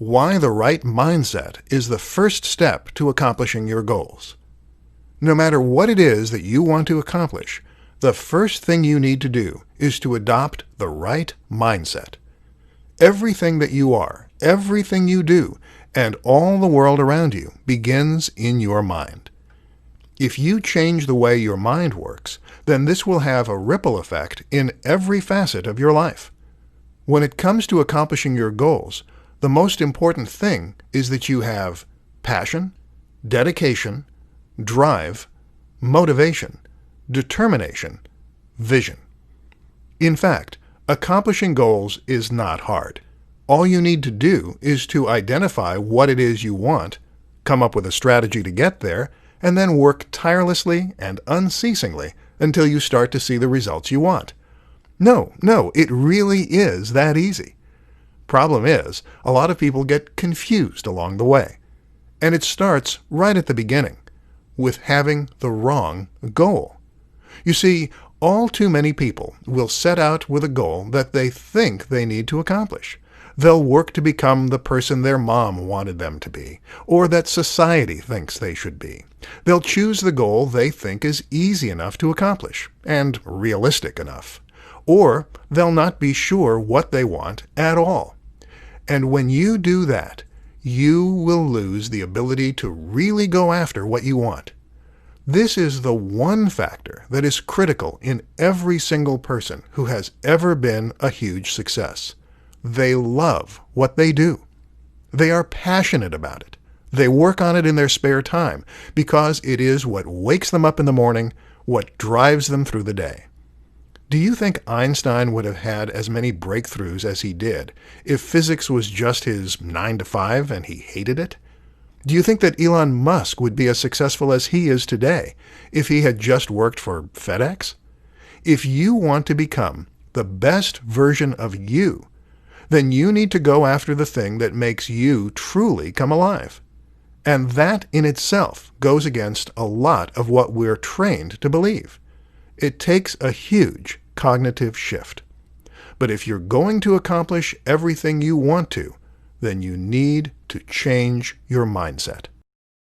why the right mindset is the first step to accomplishing your goals. No matter what it is that you want to accomplish, the first thing you need to do is to adopt the right mindset. Everything that you are, everything you do, and all the world around you begins in your mind. If you change the way your mind works, then this will have a ripple effect in every facet of your life. When it comes to accomplishing your goals, the most important thing is that you have passion, dedication, drive, motivation, determination, vision. In fact, accomplishing goals is not hard. All you need to do is to identify what it is you want, come up with a strategy to get there, and then work tirelessly and unceasingly until you start to see the results you want. No, it really is that easy. Problem is, a lot of people get confused along the way. And it starts right at the beginning, with having the wrong goal. You see, all too many people will set out with a goal that they think they need to accomplish. They'll work to become the person their mom wanted them to be, or that society thinks they should be. They'll choose the goal they think is easy enough to accomplish, and realistic enough. Or they'll not be sure what they want at all. And when you do that, you will lose the ability to really go after what you want. This is the one factor that is critical in every single person who has ever been a huge success. They love what they do. They are passionate about it. They work on it in their spare time because it is what wakes them up in the morning, what drives them through the day. Do you think Einstein would have had as many breakthroughs as he did if physics was just his 9 to 5 and he hated it? Do you think that Elon Musk would be as successful as he is today if he had just worked for FedEx? If you want to become the best version of you, then you need to go after the thing that makes you truly come alive. And that in itself goes against a lot of what we're trained to believe. It takes a huge cognitive shift. But if you're going to accomplish everything you want to, then you need to change your mindset.